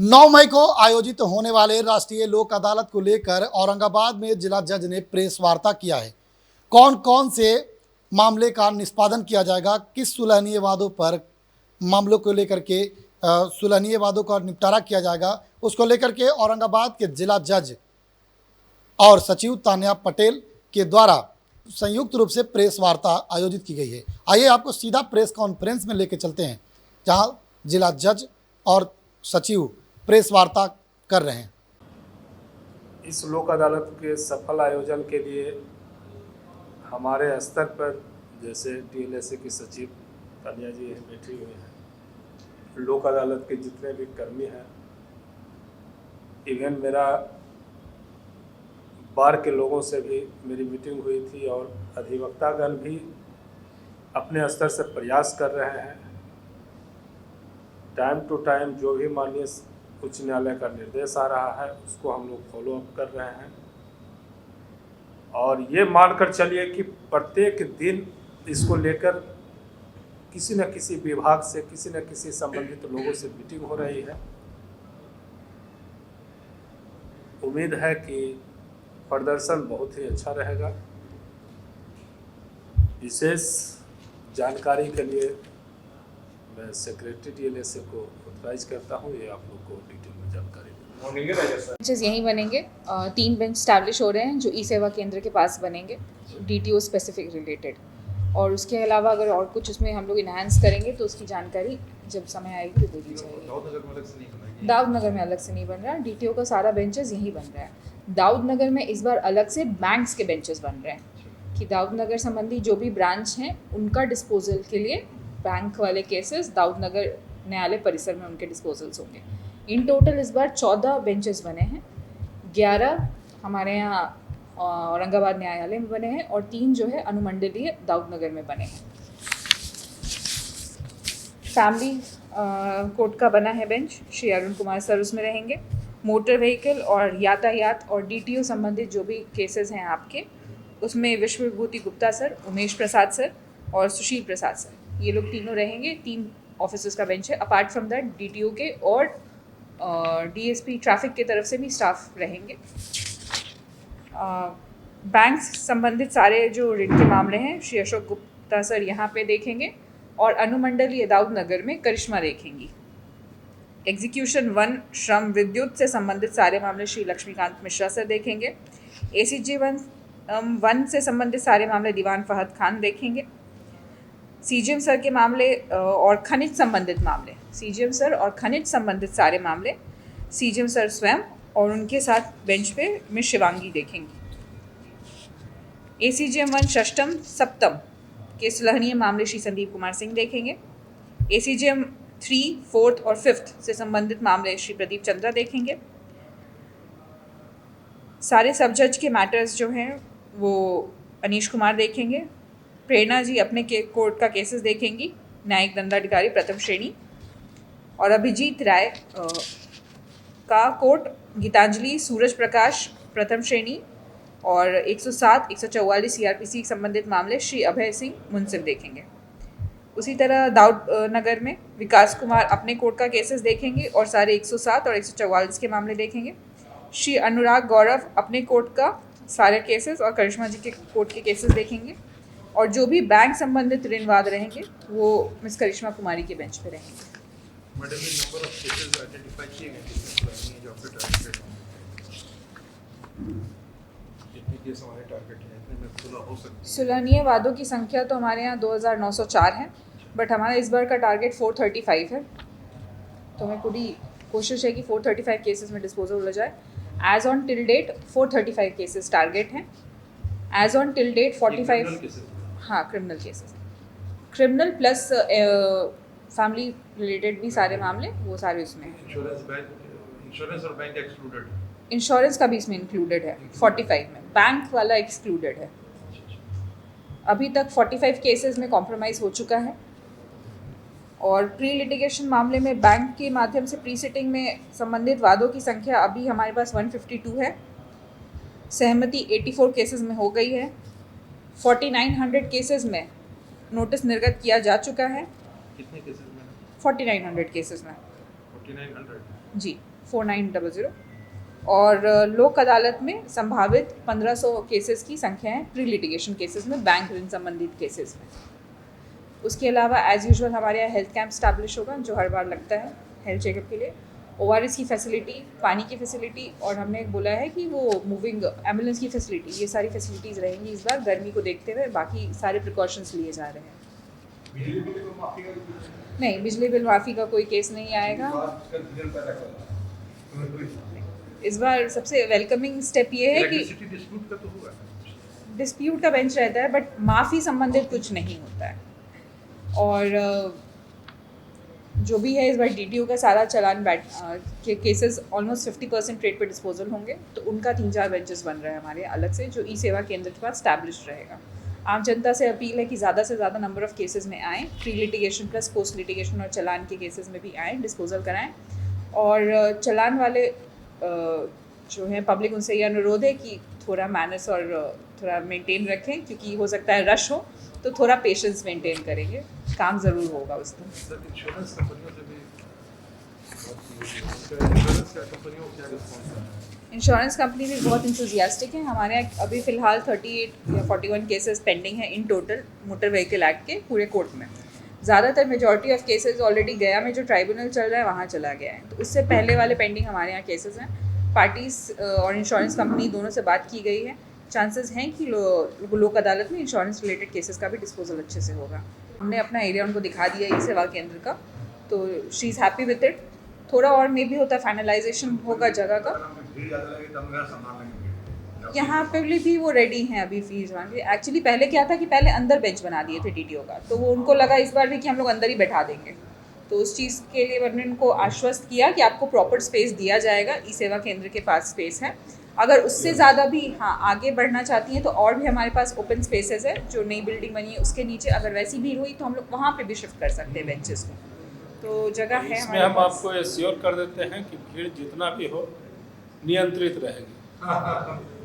9 मई को आयोजित होने वाले राष्ट्रीय लोक अदालत को लेकर औरंगाबाद में जिला जज ने प्रेस वार्ता किया है। कौन कौन से मामले का निष्पादन किया जाएगा, किस सुलहनीय वादों पर मामलों को लेकर के सुलहनीय वादों का निपटारा किया जाएगा, उसको लेकर के औरंगाबाद के जिला जज और सचिव तान्या पटेल के द्वारा संयुक्त रूप से प्रेस वार्ता आयोजित की गई है। आइए आपको सीधा प्रेस कॉन्फ्रेंस में लेके चलते हैं, जहां जिला जज और सचिव प्रेस वार्ता कर रहे हैं। इस लोक अदालत के सफल आयोजन के लिए हमारे स्तर पर जैसे डीएलएसए की सचिव तान्या जी बैठी हुई हैं, लोक अदालत के जितने भी कर्मी हैं, इवन मेरा बार के लोगों से भी मेरी मीटिंग हुई थी और अधिवक्तागण भी अपने स्तर से प्रयास कर रहे हैं। टाइम टू टाइम जो भी माननीय उच्च न्यायालय का निर्देश आ रहा है उसको हम लोग फॉलो अप कर रहे हैं और ये मानकर चलिए कि प्रत्येक दिन इसको लेकर किसी न किसी विभाग से, किसी न किसी संबंधित लोगों से मीटिंग हो रही है। उम्मीद है कि प्रदर्शन बहुत ही अच्छा रहेगा। विशेष जानकारी के लिए मैं सेक्रेटरी डीएलएसए को ऑथराइज करता हूँ, ये आप लोग को डिटेल में जानकारी देंगे। बेंचेस यहीं बनेंगे। 3 बेंच स्टैब्लिश हो रहे हैं जो ई सेवा केंद्र के पास बनेंगे, डीटीओ स्पेसिफिक रिलेटेड। और उसके अलावा अगर और कुछ उसमें हम लोग इन्हांस करेंगे तो उसकी जानकारी जब समय आएगी तो दे दी जाएगी। दाऊद नगर में अलग से नहीं बन रहा, डीटीओ का सारा बेंचेस यहीं बन रहा है। दाऊद नगर में इस बार अलग से बैंक्स के बेंचेस बन रहे हैं कि दाऊद नगर संबंधी जो भी ब्रांच हैं उनका डिस्पोजल के लिए बैंक वाले केसेस दाऊद नगर न्यायालय परिसर में उनके डिस्पोजल्स होंगे। इन टोटल इस बार 14 बेंचेस बने हैं, 11 हमारे यहाँ औरंगाबाद न्यायालय में बने हैं और 3 जो है अनुमंडलीय दाऊद नगर में बने हैं। फैमिली कोर्ट का बना है बेंच, श्री अरुण कुमार सर उसमें रहेंगे। मोटर व्हीकल और यातायात और डीटीओ संबंधित जो भी केसेस हैं आपके, उसमें विश्व विभूति गुप्ता सर, उमेश प्रसाद सर और सुशील प्रसाद सर, ये लोग तीनों रहेंगे। 3 ऑफिसर्स का बेंच है। अपार्ट फ्रॉम दैट डीटीओ के और डीएसपी ट्रैफिक की तरफ से भी स्टाफ रहेंगे। बैंक संबंधित सारे जो रिट के मामले हैं श्री अशोक गुप्ता सर यहाँ पे देखेंगे और अनुमंडलीय दाऊद नगर में करिश्मा देखेंगी। एग्जीक्यूशन 1 श्रम विद्युत से संबंधित सारे मामले श्री लक्ष्मीकांत मिश्रा सर देखेंगे। एसीजी 1 से संबंधित सारे मामले दीवान फहद खान देखेंगे। सीजीएम सर के मामले और खनिज संबंधित मामले, सीजीएम सर और खनिज संबंधित सारे मामले सीजीएम सर स्वयं और उनके साथ बेंच पे मिस शिवांगी देखेंगी। एसीजीएम 1 षष्टम सप्तम के सुलहनीय मामले श्री संदीप कुमार सिंह देखेंगे। एसीजीएम 3, 4th और 5th से संबंधित मामले श्री प्रदीप चंद्रा देखेंगे। सारे सब जज के मैटर्स जो हैं वो अनीश कुमार देखेंगे। प्रेरणा जी अपने कोर्ट का केसेस देखेंगी, न्यायिक दंडाधिकारी प्रथम श्रेणी। और अभिजीत राय का कोर्ट गीतांजलि सूरज प्रकाश प्रथम श्रेणी और 107, 144 सीआरपीसी संबंधित मामले श्री अभय सिंह मुंसिफ देखेंगे। उसी तरह दाऊद नगर में विकास कुमार अपने कोर्ट का केसेस देखेंगे और सारे 107 और 144 के मामले देखेंगे। श्री अनुराग गौरव अपने कोर्ट का सारे केसेस और करिश्मा जी के कोर्ट के केसेस देखेंगे और जो भी बैंक संबंधित ऋणवाद रहेंगे वो मिस करिश्मा कुमारी के बेंच पे रहेंगे। मैडम, ये नंबर ऑफ केसेस आइडेंटिफाई किए गए जिसमें जो आपके टारगेट कितने केस हमारे टारगेट हैं, इतने में खुला हो सकता है? सुलहनीय वादों की संख्या तो हमारे यहाँ 2904 है, बट हमारा इस बार का टारगेट 435 है। तो हमें पूरी कोशिश है कि 435 केसेस में डिस्पोजल हो जाए। As on till date 435 cases target हैं। एज ऑन टिल डेट 45, हाँ criminal cases, criminal plus family related भी सारे मामले वो सारे उसमें हैं। इंश्योरेंस और बैंक एक्सक्लूडेड है? इंश्योरेंस का भी इसमें इंक्लूडेड है 45 में, बैंक वाला एक्सक्लूडेड है। अभी तक 45 केसेस में कॉम्प्रोमाइज़ हो चुका है और प्री लिटिगेशन मामले में बैंक के माध्यम से प्री सिटिंग में संबंधित वादों की संख्या अभी हमारे पास 152 है। सहमति 84 केसेस में हो गई है। 4900 केसेस में नोटिस निर्गत किया जा चुका है। कितने केसेस में? 4900 केसेस में। 4900? जी। 4900। और लोक अदालत में संभावित 1500 केसेस की संख्या है प्री लिटिगेशन केसेस में, बैंक ऋण संबंधित केसेस में। उसके अलावा एज यूजुअल हमारे यहाँ हेल्थ कैंप स्टैब्लिश होगा जो हर बार लगता है हेल्थ चेकअप के लिए, ORS की फैसिलिटी, पानी की फैसिलिटी, और हमने बोला है कि वो मूविंग एम्बुलेंस की फैसिलिटी, ये सारी फैसिलिटीज़ रहेंगी इस बार गर्मी को देखते हुए। बाकी सारे प्रिकॉशंस लिए जा रहे हैं। नहीं, बिजली बिल माफ़ी का कोई केस नहीं आएगा इस बार। सबसे वेलकमिंग स्टेप ये है कि डिस्प्यूट का तो हुआ, डिस्प्यूट का बेंच रहता है बट माफ़ी संबंधित कुछ नहीं होता है। और जो भी है इस बार DTO का सारा चालान के केसेस ऑलमोस्ट 50% रेट पे डिस्पोजल होंगे, तो उनका 3-4 बेंचेस बन रहा है हमारे अलग से, जो ई-सेवा केंद्र के पास स्टैब्लिश रहेगा। आम जनता से अपील है कि ज़्यादा से ज़्यादा नंबर ऑफ़ केसेस में आएँ, pre litigation plus post litigation और चालान के केसेस में भी आएँ, डिस्पोजल कराएँ। और चालान वाले जो हैं पब्लिक, उनसे ये अनुरोध है कि थोड़ा मैनर्स और थोड़ा मेंटेन रखें, क्योंकि हो सकता है रश हो, तो थोड़ा पेशेंस मेंटेन करेंगे, काम ज़रूर होगा उस दिन। सर इंश्योरेंस कंपनियों से भी इंश्योरेंस कंपनियों को क्या रिस्पॉन्स है? इंश्योरेंस कंपनी भी बहुत इंथुजियास्टिक है। हमारे यहाँ अभी फ़िलहाल 38 या 41 केसेस पेंडिंग हैं in total motor vehicle act के पूरे कोर्ट में। ज़्यादातर मेजॉरिटी ऑफ केसेस ऑलरेडी गया में जो ट्राइब्यूनल चल रहा है वहाँ चला गया है, तो उससे पहले वाले पेंडिंग हमारे यहाँ केसेस हैं। पार्टीज़ और इंश्योरेंस कंपनी दोनों से बात की गई है, चांसेस हैं कि लोक अदालत में इंश्योरेंस रिलेटेड केसेस का भी डिस्पोजल अच्छे से होगा। हमने अपना एरिया उनको दिखा दिया ई-सेवा केंद्र का, तो she is happy with it. थोड़ा और मे भी होता है, फाइनलाइजेशन होगा जगह का। यहाँ पे भी वो रेडी हैं अभी फीस मांगे। एक्चुअली पहले क्या था कि पहले अंदर बेंच बना दिए थे DTO का, तो वो उनको लगा इस बार भी कि हम लोग अंदर ही बैठा देंगे, तो उस चीज़ के लिए मैंने उनको आश्वस्त किया कि आपको प्रॉपर स्पेस दिया जाएगा, ई-सेवा केंद्र के पास स्पेस है। अगर उससे ज़्यादा भी आगे बढ़ना चाहती हैं तो और भी हमारे पास ओपन स्पेसेस है, जो नई बिल्डिंग बनी है उसके नीचे अगर वैसी भीड़ हुई तो हम लोग वहाँ पे भी शिफ्ट कर सकते हैं बेंचेस को, तो जगह है इसमें हमारे हम पास। आपको एश्योर कर देते हैं कि भीड़ जितना भी हो नियंत्रित रहेगी।